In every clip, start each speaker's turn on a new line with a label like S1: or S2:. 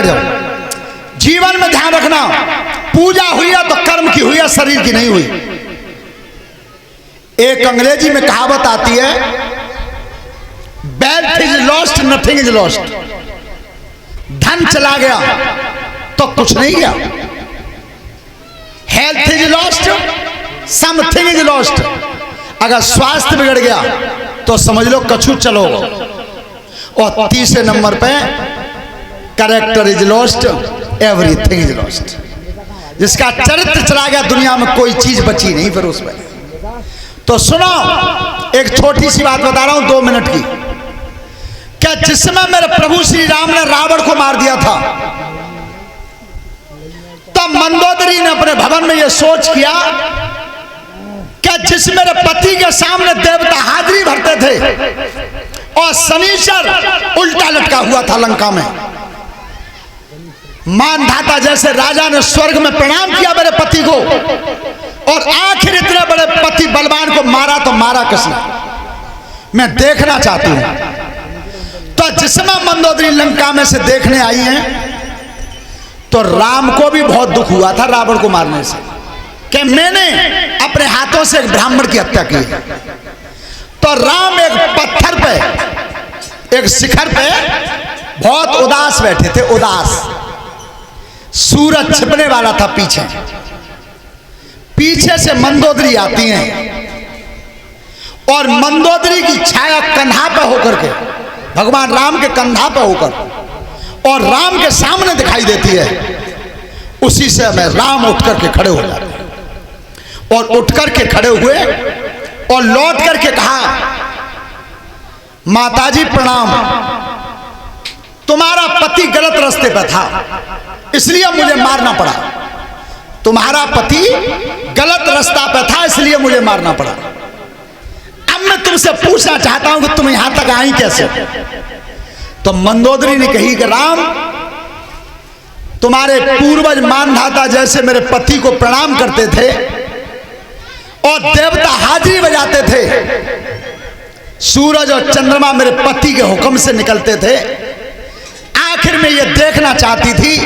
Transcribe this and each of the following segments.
S1: बैठ जाओ। जीवन में ध्यान रखना, पूजा हुई है तो कर्म की हुई है, शरीर की नहीं हुई। एक अंग्रेजी में कहावत आती है, wealth is lost nothing is lost. धन चला गया तो कुछ नहीं गया। Health is lost something is lost. अगर स्वास्थ्य बिगड़ गया तो समझ लो कछु चलो। और तीसरे नंबर पे character is lost everything is lost. जिसका चरित्र चला गया दुनिया में कोई चीज बची नहीं फिर उसमें। तो सुनो, एक छोटी सी बात बता रहा हूं 2 मिनट की। क्या जिसमें मेरे प्रभु श्री राम ने रावण को मार दिया था, तब मंदोदरी ने अपने भवन में यह सोच किया कि जिस मेरे पति के सामने देवता हाजिरी भरते थे और शनिचर उल्टा लटका हुआ था लंका में, मानधाता जैसे राजा ने स्वर्ग में प्रणाम किया मेरे पति को, और आखिर इतने बड़े पति बलवान को मारा तो मारा किसने, मैं देखना चाहती हूं। तो जिसमें मंदोदरी लंका में से देखने आई हैं, तो राम को भी बहुत दुख हुआ था रावण को मारने से, कि मैंने अपने हाथों से एक ब्राह्मण की हत्या की। तो राम एक पत्थर पे, एक शिखर पे बहुत उदास बैठे थे, उदास। सूरज छिपने वाला था पीछे। पीछे से मंदोदरी आती हैं और मंदोदरी की छाया कंधा पर होकर के, भगवान राम के कंधा पर होकर और राम के सामने दिखाई देती है। उसी से मैं राम उठ करके खड़े हो जाते और उठ करके खड़े हुए और लौट करके कहा, माताजी प्रणाम, तुम्हारा पति गलत रास्ते पर था इसलिए मुझे मारना पड़ा। तुम्हारा पति गलत रास्ता पर था इसलिए मुझे मारना पड़ा। अब मैं तुमसे पूछना चाहता हूं कि तुम यहां तक आई कैसे? तो मंदोदरी ने कही कि राम, तुम्हारे पूर्वज मानधाता जैसे मेरे पति को प्रणाम करते थे और देवता हाजिरी बजाते थे, सूरज और चंद्रमा मेरे पति के हुक्म से निकलते थे। आखिर में यह देखना चाहती थी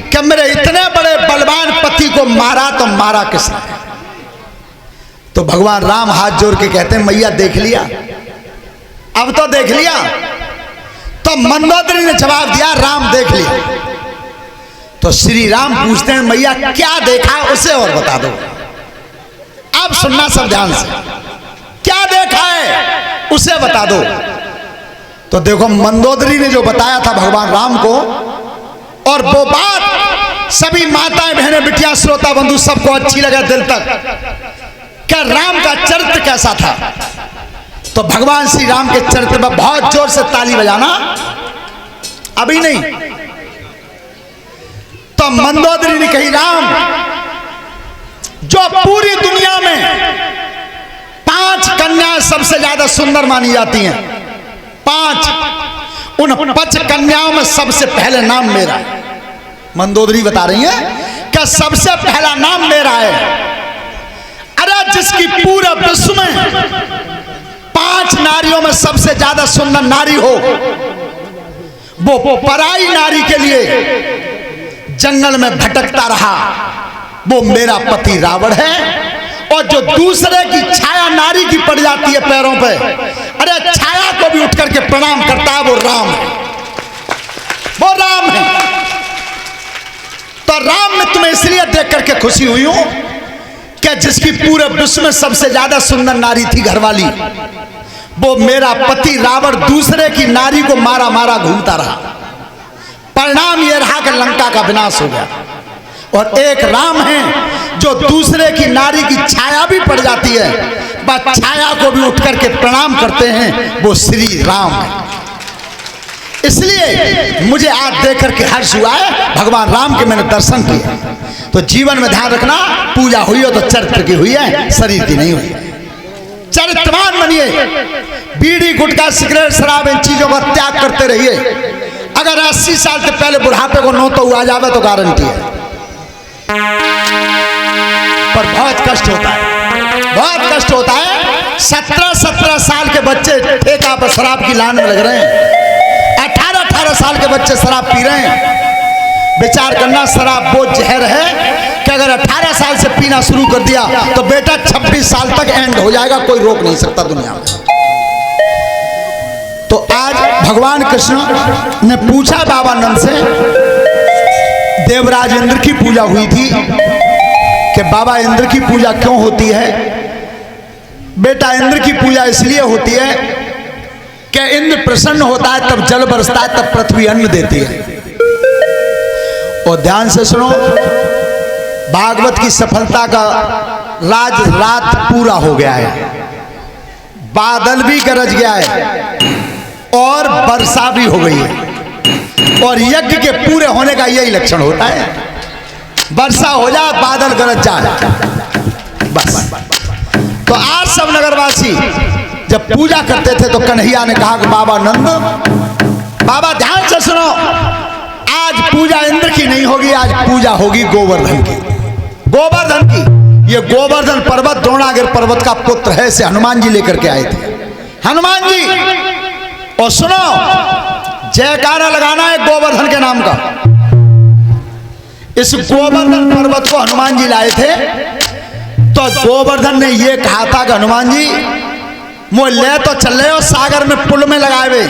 S1: कि मेरे इतने बड़े बलवान पति को मारा तो मारा किसने? तो भगवान राम हाथ जोड़ के कहते हैं, मैया देख लिया, अब तो देख लिया। तो मंदोदरी ने जवाब दिया, राम देख लिया। तो श्री राम पूछते हैं, मैया क्या देखा उसे और बता दो। अब सुनना सब ध्यान से, क्या देखा है उसे बता दो। तो देखो मंदोदरी ने जो बताया था भगवान राम को, और वो बात सभी माताएं बहनें बिटिया श्रोता बंधु सबको अच्छी लगे दिल तक, क्या राम का चरित्र कैसा था। तो भगवान श्री राम के चरित्र में बहुत जोर से ताली बजाना, अभी नहीं। तो मंदोदरी ने कही, राम, जो पूरी दुनिया में 5 कन्याएं सबसे ज्यादा सुंदर मानी जाती हैं, 5, उन 5 कन्याओं में सबसे पहले नाम मेरा है। मंदोदरी बता रही है कि सबसे पहला नाम मेरा है। अरे जिसकी पूरे विश्व में 5 नारियों में सबसे ज्यादा सुंदर नारी हो, वो पराई नारी के लिए जंगल में भटकता रहा, वो मेरा पति रावण है। और जो दूसरे की छाया नारी की पड़ जाती है पैरों पे, अरे छाया को भी उठ करके प्रणाम करता है, वो राम है, वो राम है। तो राम में तुम्हें इसलिए देख करके खुशी हुई हूं कि जिसकी पूरे विश्व में सबसे ज्यादा सुंदर नारी थी घरवाली, वो मेरा पति रावण दूसरे की नारी को मारा मारा घूमता रहा। परिणाम यह रहा कि लंका का विनाश हो गया। और एक राम है जो दूसरे की नारी की छाया भी पड़ जाती है, बस छाया को भी उठ करके प्रणाम करते हैं, वो श्री राम है। इसलिए मुझे आज देख करके हर्ष हुआ है, भगवान राम के मैंने दर्शन किए। तो जीवन में ध्यान रखना, पूजा हुई हो तो चरित्र की हुई है, शरीर की नहीं हुई। चरित्रवान बनिए, बीड़ी गुटखा सिगरेट शराब इन चीजों का त्याग करते रहिए। अगर 80 साल से पहले बुढ़ापे को नौ तो आ जावे तो गारंटी है, पर बहुत कष्ट होता है, बहुत कष्ट होता है। 17-17 साल के बच्चे ठेका पर शराब की लाइन में लग रहे हैं, 18-18 साल के बच्चे शराब पी रहे हैं। विचार करना, शराब वो जहर है कि अगर 18 साल से पीना शुरू कर दिया तो बेटा 26 साल तक एंड हो जाएगा, कोई रोक नहीं सकता दुनिया में। तो आज भगवान कृष्ण ने पूछा बाबा नंद से, देवराज इंद्र की पूजा हुई थी कि बाबा इंद्र की पूजा क्यों होती है? बेटा इंद्र की पूजा इसलिए होती है कि इंद्र प्रसन्न होता है तब जल बरसता है, तब पृथ्वी अन्न देती है। और ध्यान से सुनो, भागवत की सफलता का राज रात पूरा हो गया है, बादल भी गरज गया है और वर्षा भी हो गई है। और यज्ञ के पूरे होने का यही लक्षण होता है, वर्षा हो जाए, बादल गरज जाए, बस। तो आज सब नगरवासी जब पूजा करते थे तो कन्हैया ने कहा कि बाबा नंद, बाबा ध्यान से सुनो, आज पूजा इंद्र की नहीं होगी, आज पूजा होगी गोवर्धन की। गोवर्धन की, ये गोवर्धन पर्वत द्रोणागिर पर्वत का पुत्र है, इसे हनुमान जी लेकर के आए थे। हनुमान जी, और सुनो, जयकारा लगाना है गोवर्धन के नाम का। इस गोवर्धन पर्वत को हनुमान जी लाए थे, तो गोवर्धन ने यह कहा था कि हनुमान जी मोह ले तो चल रहे हो सागर में पुल में लगाए,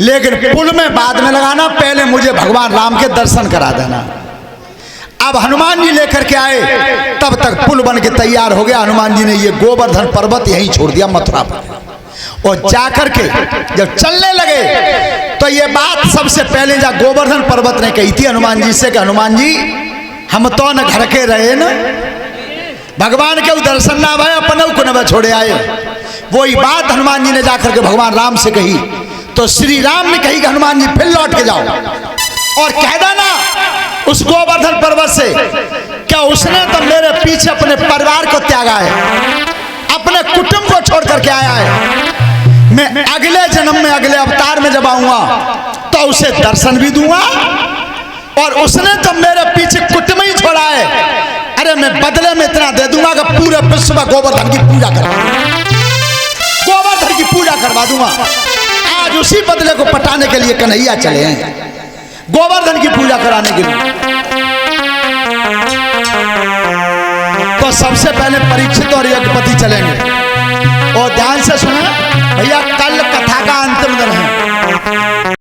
S1: लेकिन पुल में बाद में लगाना, पहले मुझे भगवान राम के दर्शन करा देना। अब हनुमान जी लेकर के आए, तब तक पुल बन के तैयार हो गया। हनुमान जी ने ये गोवर्धन पर्वत यहीं छोड़ दिया मथुरा पर, और जाकर के जब चलने लगे तो ये बात सबसे पहले जा गोवर्धन पर्वत ने कही थी हनुमान जी से कि हनुमान जी, हम तो न घर के रहे न, भगवान के दर्शन ना भाई अपन को न छोड़े आए। वही बात हनुमान जी ने जाकर के भगवान राम से कही, तो श्री राम ने कही कि हनुमान जी फिर लौट के जाओ और कह देना उस गोवर्धन पर्वत से, क्या उसने तो मेरे पीछे अपने परिवार को त्यागा है, अपने कुटुंब को छोड़ करके आया है। मैं अगले जन्म में, अगले अवतार में जब आऊंगा तो उसे दर्शन भी दूंगा, और उसने तो मेरे पीछे कुटुंब ही छोड़ा है, अरे मैं बदले में इतना दे दूंगा कि पूरे विश्व में गोवर्धन की पूजा गोवर्धन की पूजा करवा दूंगा। आज उसी बदले को पटाने के लिए कन्हैया चले हैं, गोवर्धन की पूजा कराने के लिए। तो सबसे पहले परीक्षित और यज्ञपति चलेंगे। और ध्यान से सुने भैया, कल कथा का अंतिम दिन है।